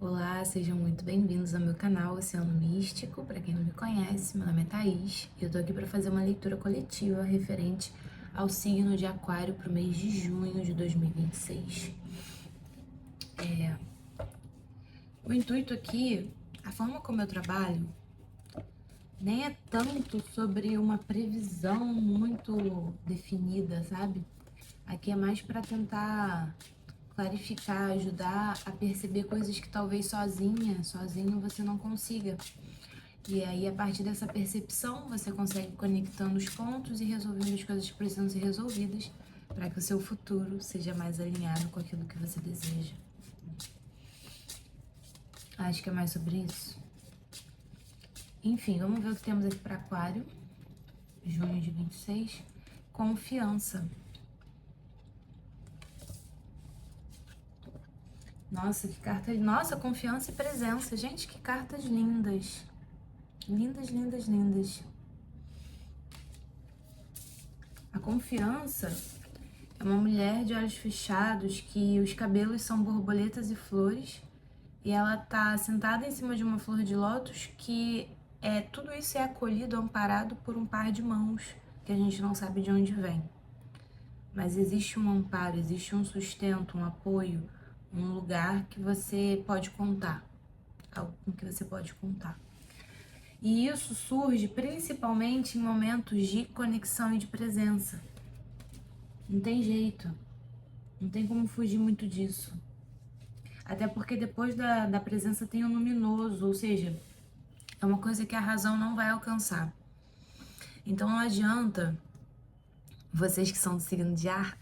Olá, sejam muito bem-vindos ao meu canal Oceano Místico. Para quem não me conhece, meu nome é Thaís e eu tô aqui para fazer uma leitura coletiva referente ao signo de Aquário para o mês de junho de 2026. O intuito aqui, a forma como eu trabalho, nem é tanto sobre uma previsão muito definida, sabe? Aqui é mais para tentar clarificar, ajudar a perceber coisas que talvez sozinho você não consiga. E aí, a partir dessa percepção, você consegue ir conectando os pontos e resolvendo as coisas que precisam ser resolvidas para que o seu futuro seja mais alinhado com aquilo que você deseja. Acho que é mais sobre isso. Enfim, vamos ver o que temos aqui para Aquário, junho de 26. Confiança. Nossa, que carta. Nossa, confiança e presença. Gente, que cartas lindas. Lindas, lindas, lindas. A confiança é uma mulher de olhos fechados que os cabelos são borboletas e flores e ela tá sentada em cima de uma flor de lótus que tudo isso é acolhido, amparado por um par de mãos que a gente não sabe de onde vem. Mas existe um amparo, existe um sustento, um apoio, um lugar que você pode contar, algo com que você pode contar. E isso surge principalmente em momentos de conexão e de presença. Não tem jeito, não tem como fugir muito disso. Até porque depois da presença tem o luminoso, ou seja, é uma coisa que a razão não vai alcançar. Então não adianta, vocês que são do signo de ar,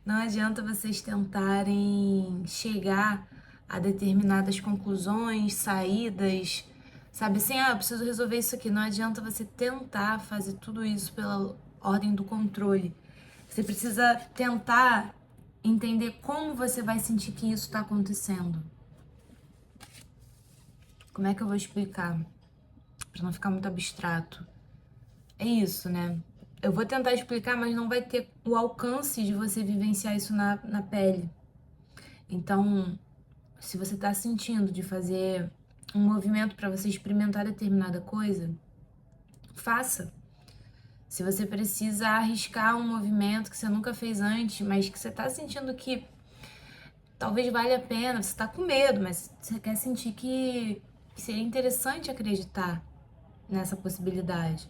não adianta vocês tentarem chegar a determinadas conclusões, saídas, sabe assim, eu preciso resolver isso aqui. Não adianta você tentar fazer tudo isso pela ordem do controle. Você precisa tentar entender como você vai sentir que isso está acontecendo. Como é que eu vou explicar? Para não ficar muito abstrato. É isso, né? Eu vou tentar explicar, mas não vai ter o alcance de você vivenciar isso na pele. Então, se você tá sentindo de fazer um movimento para você experimentar determinada coisa, faça. Se você precisa arriscar um movimento que você nunca fez antes, mas que você tá sentindo que talvez valha a pena, você tá com medo, mas você quer sentir que seria interessante acreditar nessa possibilidade.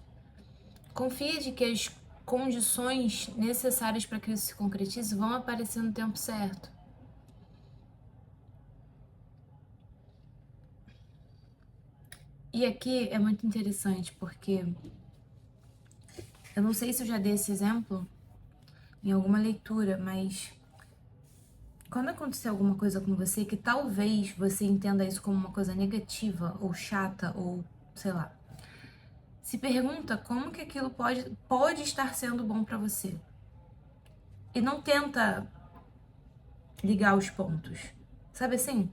Confie de que as condições necessárias para que isso se concretize vão aparecer no tempo certo. E aqui é muito interessante porque eu não sei se eu já dei esse exemplo em alguma leitura, mas quando acontecer alguma coisa com você que talvez você entenda isso como uma coisa negativa ou chata ou sei lá, se pergunta como que aquilo pode estar sendo bom para você. E não tenta ligar os pontos. Sabe assim?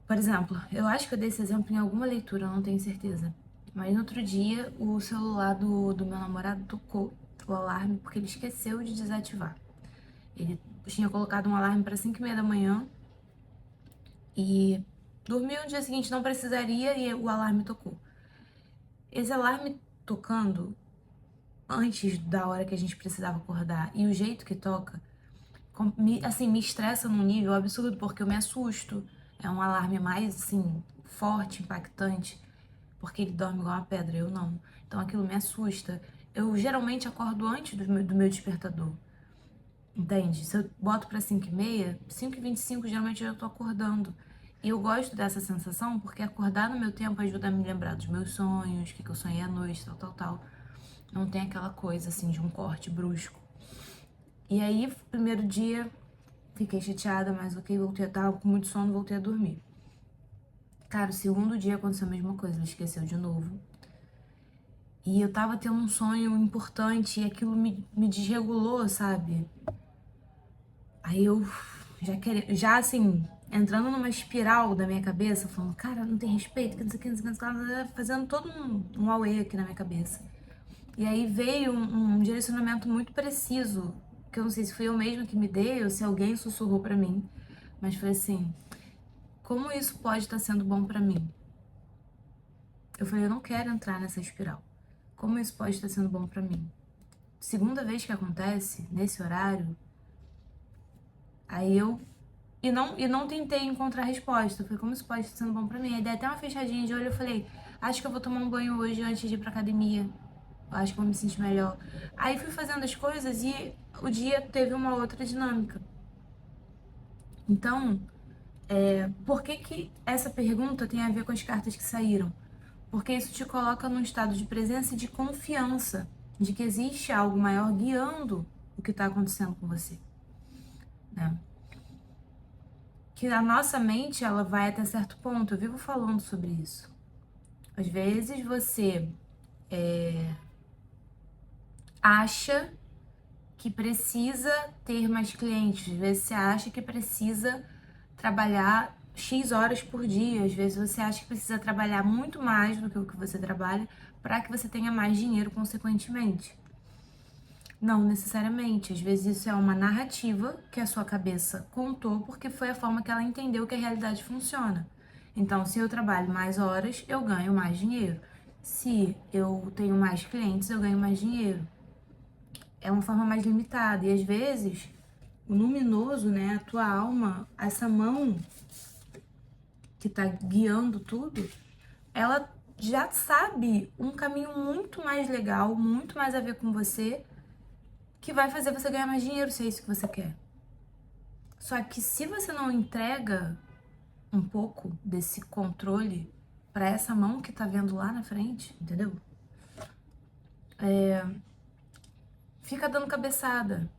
Por exemplo, eu acho que eu dei esse exemplo em alguma leitura, não tenho certeza. Mas no outro dia, o celular do meu namorado tocou o alarme porque ele esqueceu de desativar. Ele tinha colocado um alarme para 5:30 da manhã e dormiu no dia seguinte, não precisaria, e o alarme tocou. Esse alarme tocando antes da hora que a gente precisava acordar e o jeito que toca, assim, me estressa num nível absurdo porque eu me assusto. É um alarme mais, assim, forte, impactante, porque ele dorme igual uma pedra, eu não. Então aquilo me assusta. Eu geralmente acordo antes do meu despertador, entende? Se eu boto pra 5:30, 5:25 geralmente eu já tô acordando. E eu gosto dessa sensação porque acordar no meu tempo ajuda a me lembrar dos meus sonhos, o que eu sonhei à noite, tal, tal, tal. Não tem aquela coisa, assim, de um corte brusco. E aí, primeiro dia, fiquei chateada, mas ok, voltei, tava com muito sono, voltei a dormir. Cara, o segundo dia aconteceu a mesma coisa, ele esqueceu de novo. E eu tava tendo um sonho importante e aquilo me desregulou, sabe? Aí eu já assim, entrando numa espiral da minha cabeça, falando, cara, não tem respeito, que não sei o que, não sei o que, não sei o que, fazendo todo um auê aqui na minha cabeça. E aí veio um direcionamento muito preciso, que eu não sei se fui eu mesma que me dei ou se alguém sussurrou pra mim, mas foi assim, como isso pode estar sendo bom pra mim? Eu falei, eu não quero entrar nessa espiral. Como isso pode estar sendo bom pra mim? Segunda vez que acontece, nesse horário, aí eu... E não tentei encontrar resposta. Eu falei, como isso pode estar sendo bom pra mim? Aí dei até uma fechadinha de olho, eu falei, acho que eu vou tomar um banho hoje antes de ir pra academia. Eu acho que eu vou me sentir melhor. Aí fui fazendo as coisas e o dia teve uma outra dinâmica. Então, por que que essa pergunta tem a ver com as cartas que saíram? Porque isso te coloca num estado de presença e de confiança de que existe algo maior guiando o que está acontecendo com você, né? Que a nossa mente, ela vai até certo ponto. Eu vivo falando sobre isso. Às vezes você acha que precisa ter mais clientes, às vezes você acha que precisa trabalhar X horas por dia, às vezes você acha que precisa trabalhar muito mais do que o que você trabalha para que você tenha mais dinheiro consequentemente. Não necessariamente, às vezes isso é uma narrativa que a sua cabeça contou porque foi a forma que ela entendeu que a realidade funciona. Então, se eu trabalho mais horas, eu ganho mais dinheiro. Se eu tenho mais clientes, eu ganho mais dinheiro. É uma forma mais limitada. E às vezes, o luminoso, né, a tua alma, essa mão que tá guiando tudo, ela já sabe um caminho muito mais legal, muito mais a ver com você, que vai fazer você ganhar mais dinheiro, se é isso que você quer. Só que se você não entrega um pouco desse controle para essa mão que tá vendo lá na frente, entendeu? Fica dando cabeçada.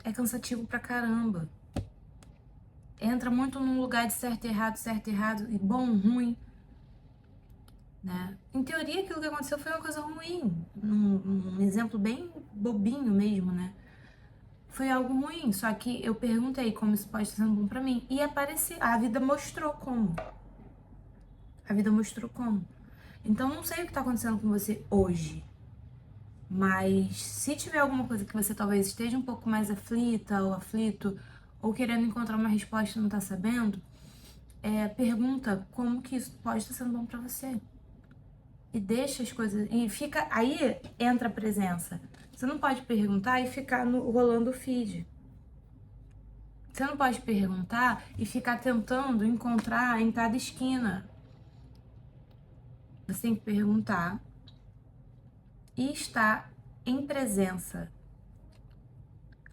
É cansativo pra caramba. Entra muito num lugar de certo e errado, e bom, ruim, né? Em teoria, aquilo que aconteceu foi uma coisa ruim. Um exemplo bem bobinho mesmo, né? Foi algo ruim, só que eu perguntei como isso pode estar sendo bom pra mim. E apareceu, a vida mostrou como. A vida mostrou como. Então, não sei o que tá acontecendo com você hoje. Mas se tiver alguma coisa que você talvez esteja um pouco mais aflita ou aflito, ou querendo encontrar uma resposta e não tá sabendo, pergunta como que isso pode estar sendo bom pra você. E deixa as coisas. E fica. Aí entra a presença. Você não pode perguntar e ficar rolando o feed. Você não pode perguntar e ficar tentando encontrar em cada esquina. Você tem que perguntar e estar em presença.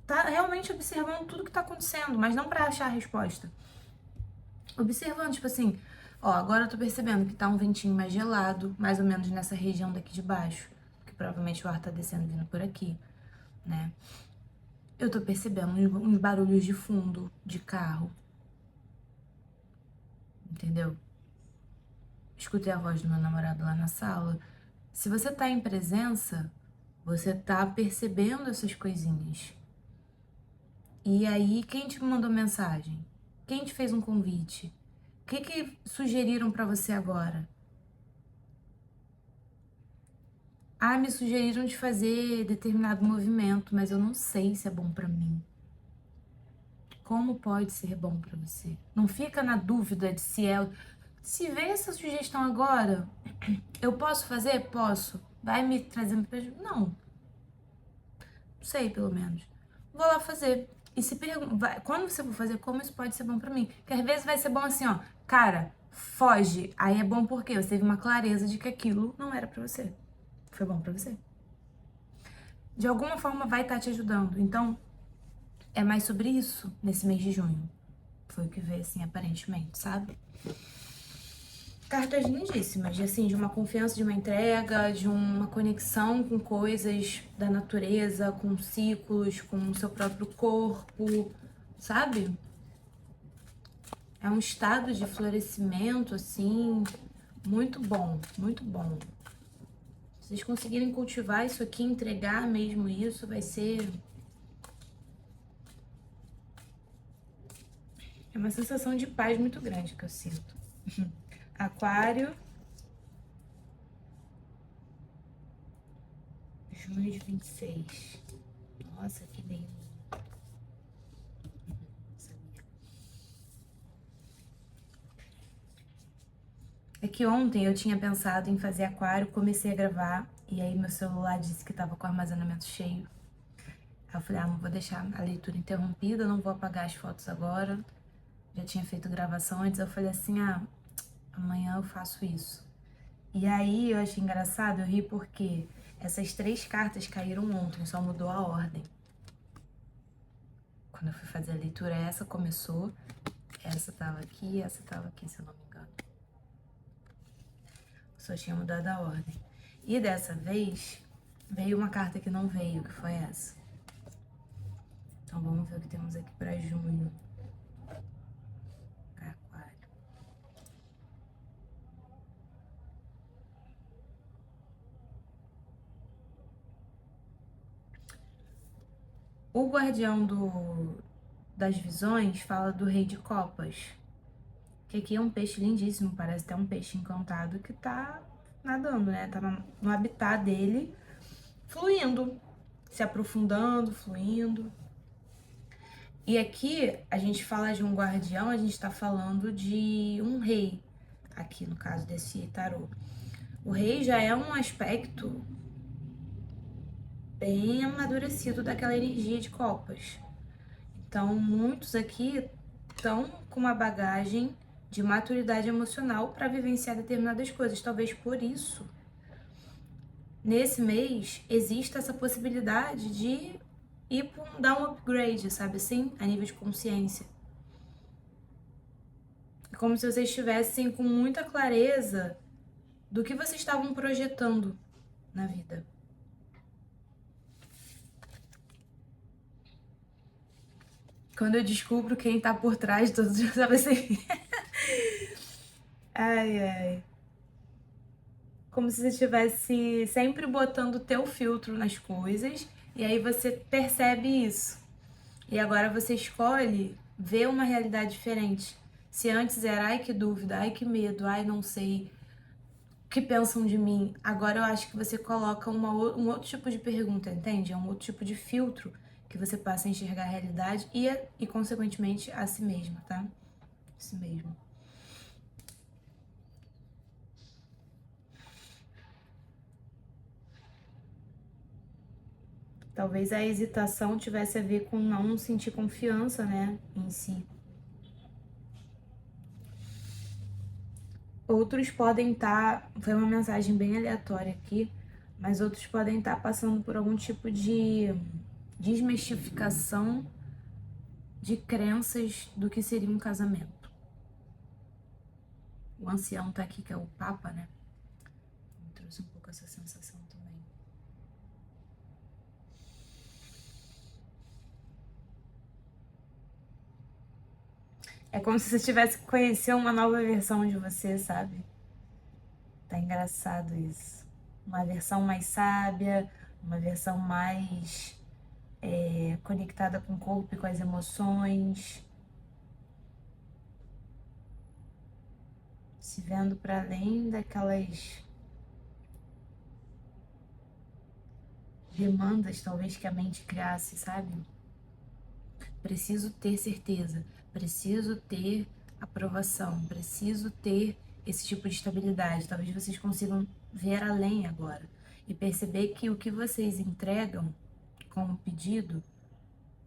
Tá realmente observando tudo que tá acontecendo, mas não pra achar a resposta. Observando, tipo assim, ó, agora eu tô percebendo que tá um ventinho mais gelado, mais ou menos nessa região daqui de baixo, que provavelmente o ar tá descendo vindo por aqui, né? Eu tô percebendo uns barulhos de fundo de carro, entendeu? Escutei a voz do meu namorado lá na sala. Se você tá em presença, você tá percebendo essas coisinhas. E aí, quem te mandou mensagem? Quem te fez um convite? O que sugeriram pra você agora? Ah, me sugeriram de fazer determinado movimento, mas eu não sei se é bom pra mim. Como pode ser bom pra você? Não fica na dúvida de se é. Se vê essa sugestão agora, eu posso fazer? Posso. Vai me trazendo prejuízo? Não. Sei, pelo menos. Vou lá fazer. E se pergunta, quando você for fazer, como isso pode ser bom pra mim? Porque às vezes vai ser bom assim, ó, cara, foge. Aí é bom porque você teve uma clareza de que aquilo não era pra você. Foi bom pra você. De alguma forma vai estar te ajudando. Então, é mais sobre isso nesse mês de junho. Foi o que veio assim, aparentemente, sabe? Cartas lindíssimas, assim, de uma confiança, de uma entrega, de uma conexão com coisas da natureza, com ciclos, com o seu próprio corpo, sabe? É um estado de florescimento, assim, muito bom, muito bom. Se vocês conseguirem cultivar isso aqui, entregar mesmo isso, vai ser... É uma sensação de paz muito grande que eu sinto. Aquário, junho de 26. Nossa, que lindo. É que ontem eu tinha pensado em fazer aquário, comecei a gravar e aí meu celular disse que tava com o armazenamento cheio. Aí eu falei, não vou deixar a leitura interrompida, não vou apagar as fotos agora. Já tinha feito gravação antes, eu falei assim, amanhã eu faço isso. E aí eu achei engraçado, eu ri porque essas 3 cartas caíram ontem, só mudou a ordem. Quando eu fui fazer a leitura, essa começou, essa tava aqui e essa tava aqui, se eu não me engano. Só tinha mudado a ordem. E dessa vez, veio uma carta que não veio, que foi essa. Então vamos ver o que temos aqui pra junho. Pra aquário. O guardião das visões fala do rei de copas. Que aqui é um peixe lindíssimo, parece até um peixe encantado que tá nadando, né? Tá no habitat dele, fluindo, se aprofundando, fluindo. E aqui a gente fala de um guardião, a gente tá falando de um rei, aqui no caso desse tarô. O rei já é um aspecto bem amadurecido daquela energia de copas. Então, muitos aqui estão com uma bagagem de maturidade emocional para vivenciar determinadas coisas. Talvez por isso, nesse mês, exista essa possibilidade de dar um upgrade, sabe assim? A nível de consciência. É como se vocês estivessem com muita clareza do que vocês estavam projetando na vida. Quando eu descubro quem tá por trás de todos, sabe assim? Ai, ai. Como se você estivesse sempre botando o teu filtro nas coisas, e aí você percebe isso. E agora você escolhe ver uma realidade diferente. Se antes era, ai que dúvida, ai que medo, ai não sei, o que pensam de mim? Agora eu acho que você coloca um outro tipo de pergunta, entende? É um outro tipo de filtro que você passa a enxergar a realidade e consequentemente, a si mesma, tá? A si mesmo. Talvez a hesitação tivesse a ver com não sentir confiança, né, em si. Outros podem estar, foi uma mensagem bem aleatória aqui, mas outros podem estar passando por algum tipo de desmistificação de crenças do que seria um casamento. O ancião tá aqui, que é o Papa, né? Me trouxe um pouco essa sensação também. É como se você tivesse que conhecer uma nova versão de você, sabe? Tá engraçado isso. Uma versão mais sábia, uma versão mais conectada com o corpo e com as emoções. Se vendo para além daquelas demandas, talvez, que a mente criasse, sabe? Preciso ter certeza, preciso ter aprovação, preciso ter esse tipo de estabilidade. Talvez vocês consigam ver além agora e perceber que o que vocês entregam como pedido,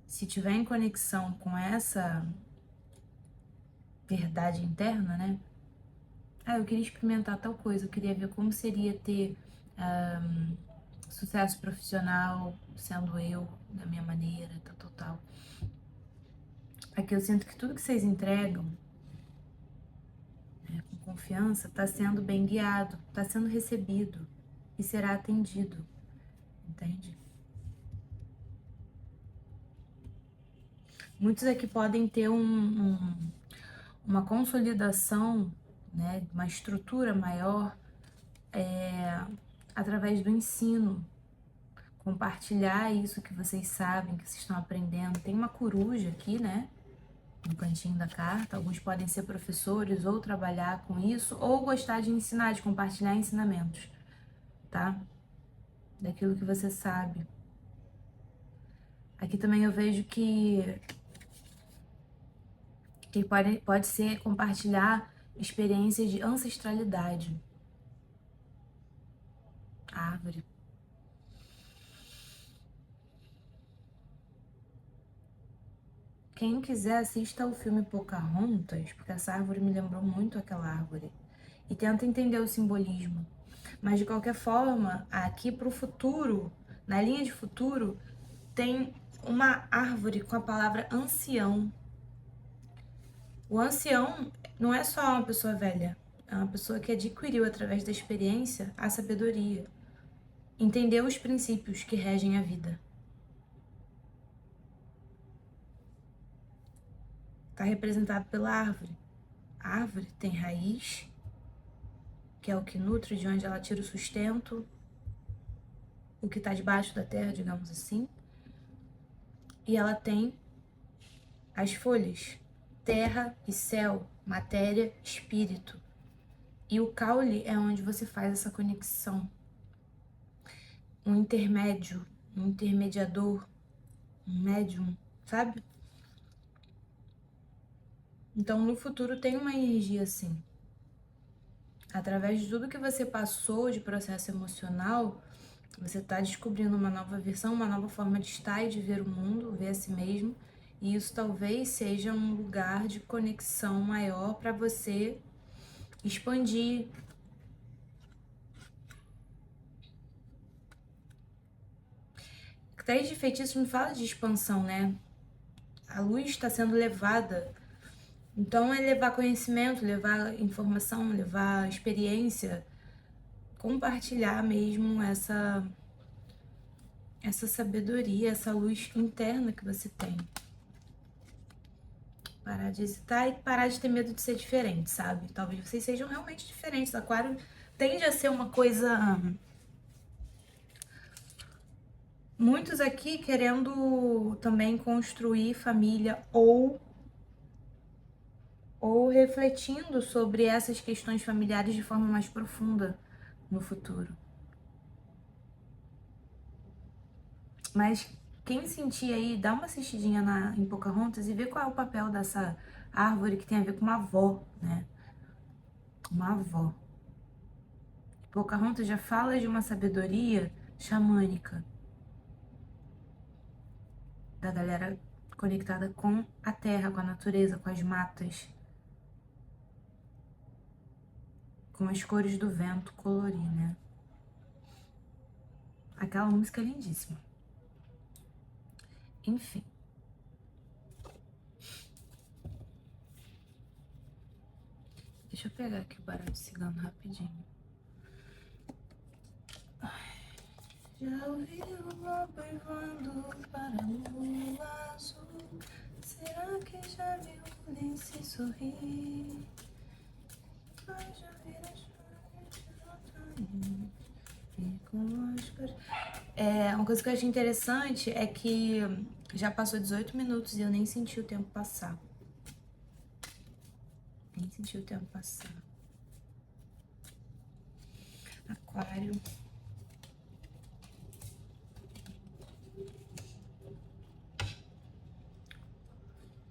se tiver em conexão com essa verdade interna, né? Eu queria experimentar tal coisa, eu queria ver como seria ter sucesso profissional sendo eu, da minha maneira, tal. Aqui eu sinto que tudo que vocês entregam, né, com confiança, está sendo bem guiado, está sendo recebido e será atendido, entende? Muitos aqui podem ter uma consolidação, né, uma estrutura maior através do ensino. Compartilhar isso que vocês sabem, que vocês estão aprendendo. Tem uma coruja aqui, né? No cantinho da carta. Alguns podem ser professores ou trabalhar com isso, ou gostar de ensinar, de compartilhar ensinamentos, tá? Daquilo que você sabe. Aqui também eu vejo que pode ser compartilhar experiências de ancestralidade. Árvore. Quem quiser, assista o filme Pocahontas, porque essa árvore me lembrou muito aquela árvore. E tenta entender o simbolismo. Mas, de qualquer forma, aqui pro futuro, na linha de futuro, tem uma árvore com a palavra ancião. O ancião não é só uma pessoa velha, é uma pessoa que adquiriu, através da experiência, a sabedoria. Entendeu os princípios que regem a vida. Está representado pela árvore. A árvore tem raiz, que é o que nutre, de onde ela tira o sustento, o que está debaixo da terra, digamos assim. E ela tem as folhas, terra e céu, matéria, espírito. E o caule é onde você faz essa conexão. Um intermédio, um intermediador, um médium, sabe? Então, no futuro tem uma energia assim. Através de tudo que você passou de processo emocional, você está descobrindo uma nova versão, uma nova forma de estar e de ver o mundo, ver a si mesmo. E isso talvez seja um lugar de conexão maior para você expandir. Três de feitiços não fala de expansão, né? A luz está sendo levada. Então é levar conhecimento, levar informação, levar experiência, compartilhar mesmo essa sabedoria, essa luz interna que você tem. Parar de hesitar e parar de ter medo de ser diferente, sabe? Talvez vocês sejam realmente diferentes. Aquário tende a ser uma coisa... Muitos aqui querendo também construir família ou refletindo sobre essas questões familiares de forma mais profunda no futuro. Mas quem sentir aí, dá uma assistidinha em Pocahontas e vê qual é o papel dessa árvore que tem a ver com uma avó, né? Uma avó. Pocahontas já fala de uma sabedoria xamânica, da galera conectada com a terra, com a natureza, com as matas, com as cores do vento colorir, né? Aquela música é lindíssima. Enfim. Deixa eu pegar aqui o baralho de cigano rapidinho. Já ouviu uma voando para o azul? Será que já viu Lince sorrir? Mas já vira uma coisa que eu achei interessante é que já passou 18 minutos e eu nem senti o tempo passar. Nem senti o tempo passar. Aquário.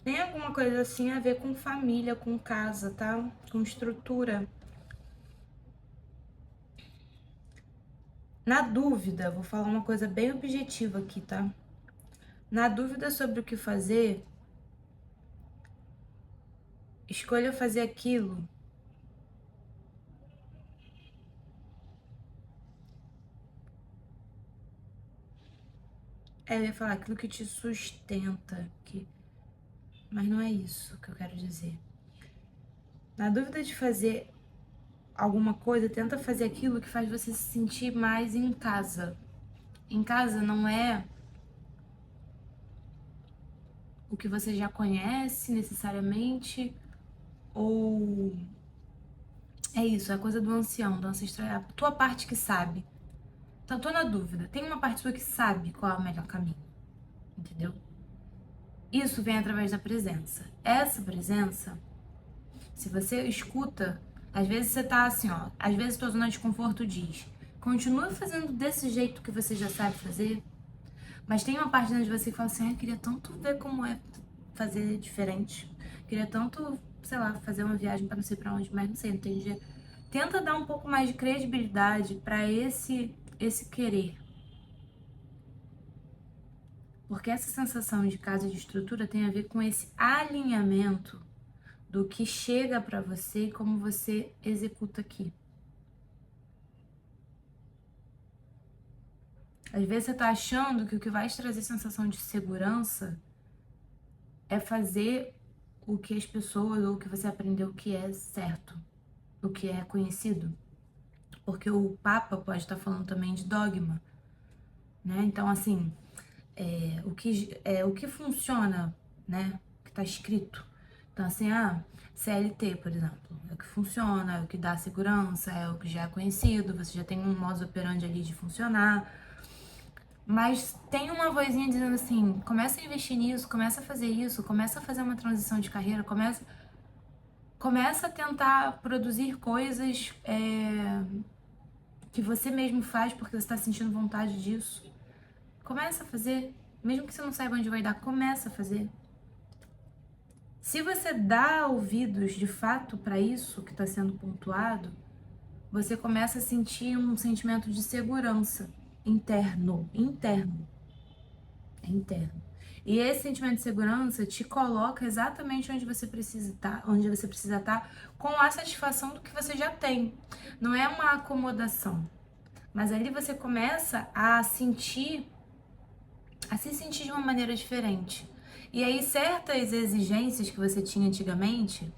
Tem alguma coisa assim a ver com família, com casa, tá? Com estrutura. Na dúvida, vou falar uma coisa bem objetiva aqui, tá? Na dúvida sobre o que fazer, escolha fazer aquilo eu ia falar aquilo que te sustenta, mas não é isso que eu quero dizer. Na dúvida de fazer alguma coisa, tenta fazer aquilo que faz você se sentir mais em casa. Em casa não é o que você já conhece necessariamente, ou é isso, é a coisa do ancião, do ancestral, é a tua parte que sabe. Então, tô na dúvida. Tem uma parte sua que sabe qual é o melhor caminho, entendeu? Isso vem através da presença. Essa presença, se você escuta, às vezes você tá assim, ó, às vezes tua zona de conforto diz, continua fazendo desse jeito que você já sabe fazer, mas tem uma parte de você que fala assim, eu queria tanto ver como é fazer diferente, queria tanto sei lá, fazer uma viagem para não sei para onde, mas não sei, não tem dinheiro. Tenta dar um pouco mais de credibilidade para esse querer. Porque essa sensação de casa de estrutura tem a ver com esse alinhamento do que chega para você e como você executa aqui. Às vezes você tá achando que o que vai te trazer sensação de segurança é fazer o que as pessoas ou o que você aprendeu que é certo, o que é conhecido. Porque o Papa pode estar falando também de dogma, né? Então, assim, o que funciona, né? O que está escrito. Então, assim, CLT, por exemplo, é o que funciona, é o que dá segurança, é o que já é conhecido, você já tem um modus operandi ali de funcionar. Mas tem uma vozinha dizendo assim, começa a investir nisso, começa a fazer isso, começa a fazer uma transição de carreira, começa a tentar produzir coisas que você mesmo faz porque você está sentindo vontade disso. Começa a fazer, mesmo que você não saiba onde vai dar, começa a fazer. Se você dá ouvidos de fato para isso que está sendo pontuado, você começa a sentir um sentimento de segurança interno. É interno. E esse sentimento de segurança te coloca exatamente onde você precisa estar, com a satisfação do que você já tem. Não é uma acomodação, mas ali você começa a se sentir de uma maneira diferente. E aí certas exigências que você tinha antigamente,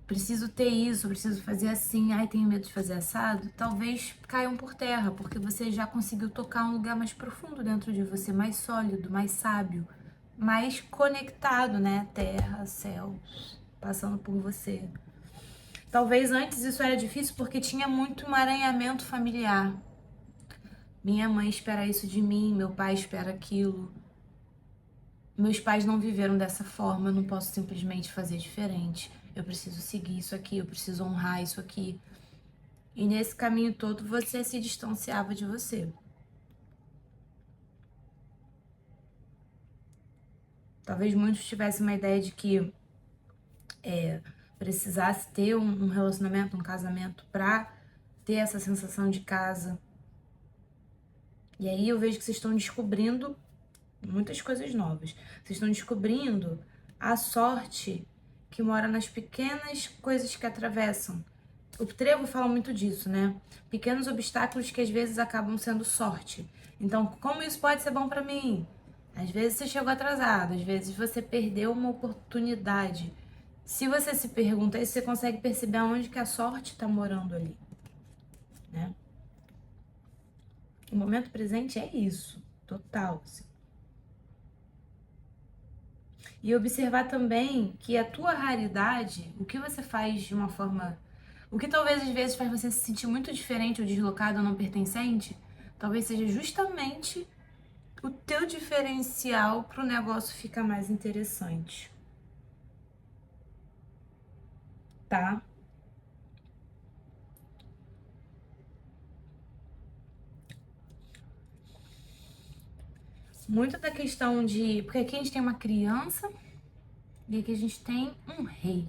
preciso ter isso, preciso fazer assim, ai, tenho medo de fazer assado, talvez caiam por terra, porque você já conseguiu tocar um lugar mais profundo dentro de você, mais sólido, mais sábio, mais conectado, né? Terra, céu, passando por você. Talvez antes isso era difícil porque tinha muito emaranhamento familiar. Minha mãe espera isso de mim, meu pai espera aquilo. Meus pais não viveram dessa forma, eu não posso simplesmente fazer diferente. Eu preciso seguir isso aqui, eu preciso honrar isso aqui. E nesse caminho todo você se distanciava de você. Talvez muitos tivessem uma ideia de que precisasse ter um relacionamento, um casamento pra ter essa sensação de casa. E aí eu vejo que vocês estão descobrindo muitas coisas novas. Vocês estão descobrindo a sorte que mora nas pequenas coisas que atravessam. O Trevo fala muito disso, né? Pequenos obstáculos que às vezes acabam sendo sorte. Então, como isso pode ser bom pra mim? Às vezes você chegou atrasado, às vezes você perdeu uma oportunidade. Se você se pergunta isso, você consegue perceber aonde que a sorte tá morando ali, né? O momento presente é isso, total, assim. E observar também que a tua raridade, o que você faz de uma forma... O que talvez às vezes faz você se sentir muito diferente ou deslocado ou não pertencente, talvez seja justamente o teu diferencial para o negócio ficar mais interessante. Tá? Muito da questão de... Porque aqui a gente tem uma criança e aqui a gente tem um rei,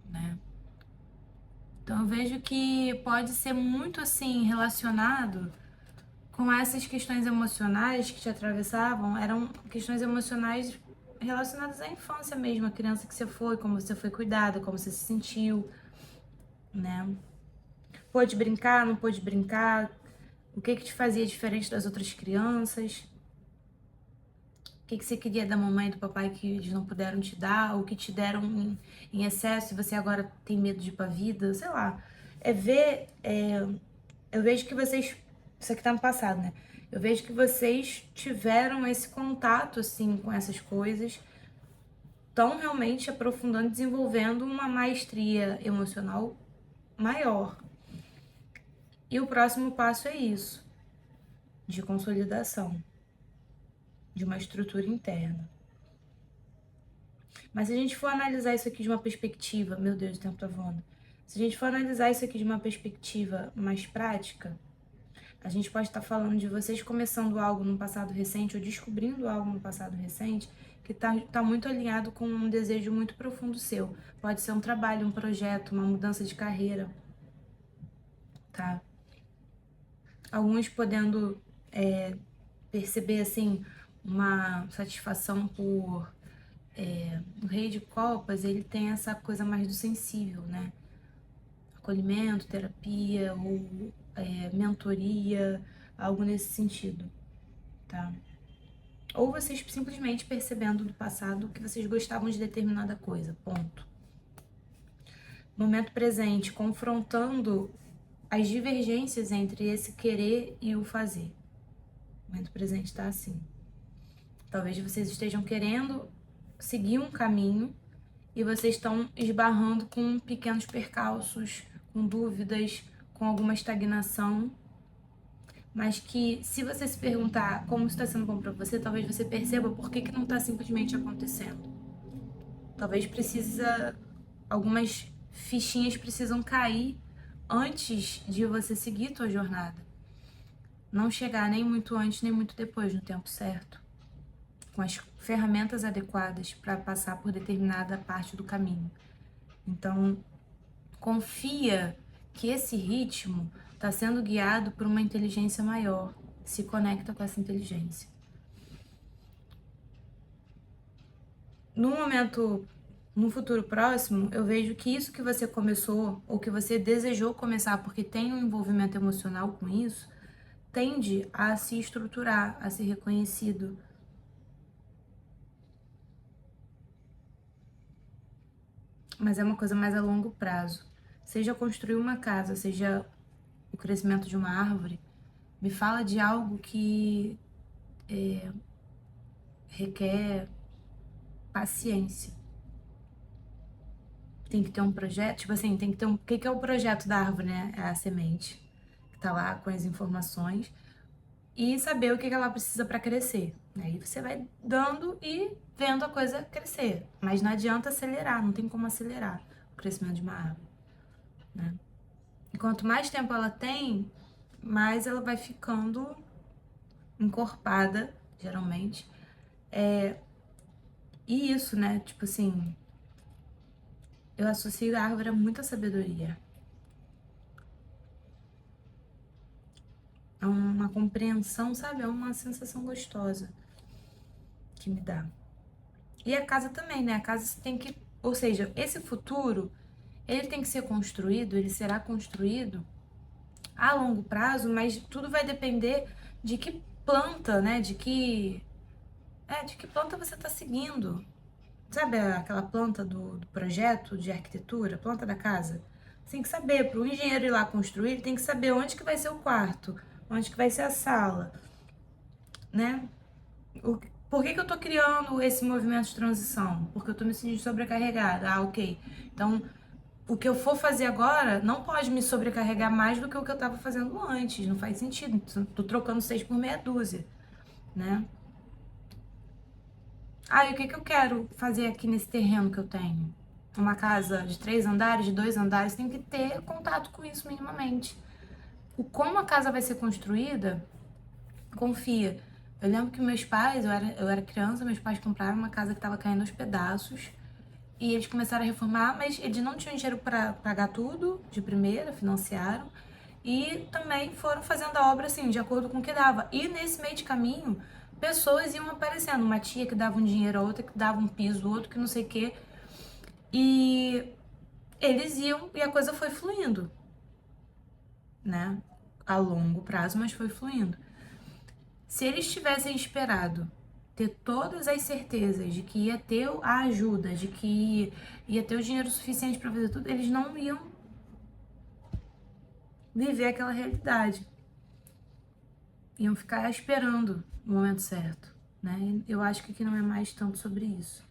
né? Então eu vejo que pode ser muito assim relacionado com essas questões emocionais que te atravessavam. Eram questões emocionais relacionadas à infância mesmo, a criança que você foi, como você foi cuidada, como você se sentiu, né? Pôde brincar, não pôde brincar? O que te fazia diferente das outras crianças? O que você queria da mamãe e do papai que eles não puderam te dar, ou que te deram em excesso e você agora tem medo de ir pra vida, sei lá. Eu vejo que vocês, isso aqui tá no passado, né? Eu vejo que vocês tiveram esse contato, assim, com essas coisas, estão realmente aprofundando, desenvolvendo uma maestria emocional maior. E o próximo passo é isso, de consolidação, de uma estrutura interna. Mas se a gente for analisar isso aqui de uma perspectiva... Meu Deus, o tempo tá voando. Se a gente for analisar isso aqui de uma perspectiva mais prática, a gente pode estar falando de vocês começando algo no passado recente ou descobrindo algo no passado recente que tá muito alinhado com um desejo muito profundo seu. Pode ser um trabalho, um projeto, uma mudança de carreira, tá? Alguns podendo perceber, assim, uma satisfação por... o Rei de Copas, ele tem essa coisa mais do sensível, né? Acolhimento, terapia ou mentoria, algo nesse sentido, tá? Ou vocês simplesmente percebendo do passado que vocês gostavam de determinada coisa, ponto. Momento presente, confrontando as divergências entre esse querer e o fazer. O momento presente tá assim. Talvez vocês estejam querendo seguir um caminho e vocês estão esbarrando com pequenos percalços, com dúvidas, com alguma estagnação, mas que se você se perguntar como isso está sendo bom para você, talvez você perceba por que não está simplesmente acontecendo. Talvez algumas fichinhas precisam cair antes de você seguir sua jornada. Não chegar nem muito antes nem muito depois, no tempo certo, com as ferramentas adequadas para passar por determinada parte do caminho. Então, confia que esse ritmo está sendo guiado por uma inteligência maior. Se conecta com essa inteligência. No futuro próximo, eu vejo que isso que você começou ou que você desejou começar porque tem um envolvimento emocional com isso, tende a se estruturar, a ser reconhecido. Mas é uma coisa mais a longo prazo. Seja construir uma casa, seja o crescimento de uma árvore, me fala de algo que requer paciência. Tem que ter um projeto, tipo assim, tem que ter um... O que é o projeto da árvore, né? É a semente, que tá lá com as informações, e saber o que ela precisa para crescer. Aí você vai dando e vendo a coisa crescer. Mas não adianta acelerar, não tem como acelerar o crescimento de uma árvore, né? E quanto mais tempo ela tem, mais ela vai ficando encorpada, geralmente. E isso, né? Tipo assim, eu associo a árvore a muita sabedoria. É uma compreensão, sabe? É uma sensação gostosa que me dá. E a casa também, né? A casa tem que... Ou seja, esse futuro, ele tem que ser construído, ele será construído a longo prazo, mas tudo vai depender de que planta, né? De que planta você tá seguindo. Sabe aquela planta do projeto de arquitetura, planta da casa? Você tem que saber, para o engenheiro ir lá construir, ele tem que saber onde que vai ser o quarto, onde que vai ser a sala, né? Por que eu tô criando esse movimento de transição? Porque eu tô me sentindo sobrecarregada. Ah, ok. Então, o que eu for fazer agora não pode me sobrecarregar mais do que o que eu tava fazendo antes. Não faz sentido. Tô trocando 6 por meia dúzia, né? Ah, e o que eu quero fazer aqui nesse terreno que eu tenho? Uma casa de 3 andares, de 2 andares, tem que ter contato com isso minimamente. O como a casa vai ser construída, confia. Eu lembro que meus pais, eu era criança, meus pais compraram uma casa que estava caindo aos pedaços e eles começaram a reformar, mas eles não tinham dinheiro para pagar tudo de primeira, financiaram, e também foram fazendo a obra assim, de acordo com o que dava. E nesse meio de caminho, pessoas iam aparecendo, uma tia que dava um dinheiro, a outra que dava um piso, outro que não sei o quê, e eles iam e a coisa foi fluindo, né? A longo prazo, mas foi fluindo. Se eles tivessem esperado ter todas as certezas de que ia ter a ajuda, de que ia ter o dinheiro suficiente para fazer tudo, eles não iam viver aquela realidade. Iam ficar esperando o momento certo, né? E eu acho que aqui não é mais tanto sobre isso.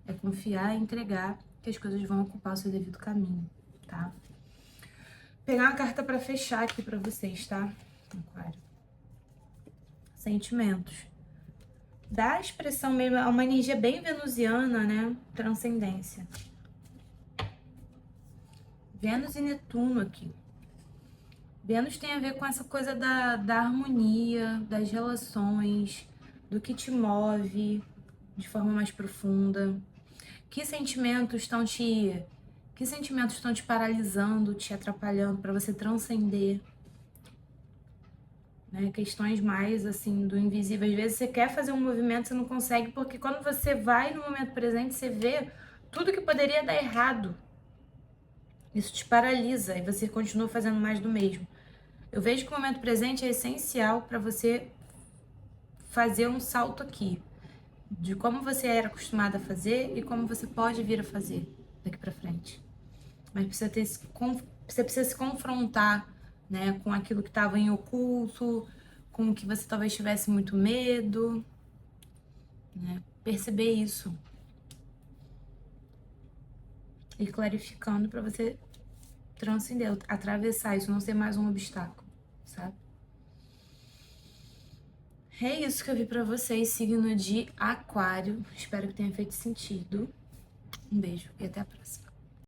É confiar e entregar que as coisas vão ocupar o seu devido caminho, tá? Pegar uma carta para fechar aqui para vocês, tá? Aquário. Sentimentos. Dá a expressão mesmo, é uma energia bem venusiana, né? Transcendência. Vênus e Netuno aqui. Vênus tem a ver com essa coisa da harmonia, das relações, do que te move, de forma mais profunda. Que sentimentos estão te paralisando, te atrapalhando para você transcender, né? Questões mais assim do invisível. Às vezes você quer fazer um movimento, você não consegue, porque quando você vai no momento presente, você vê tudo que poderia dar errado. Isso te paralisa e você continua fazendo mais do mesmo. Eu vejo que o momento presente é essencial para você fazer um salto aqui, de como você era acostumado a fazer e como você pode vir a fazer daqui para frente. Mas você precisa se confrontar, né, com aquilo que estava em oculto, com o que você talvez tivesse muito medo, né? Perceber isso e clarificando para você transcender, atravessar isso, não ser mais um obstáculo, sabe? É isso que eu vi pra vocês, signo de Aquário. Espero que tenha feito sentido. Um beijo e até a próxima.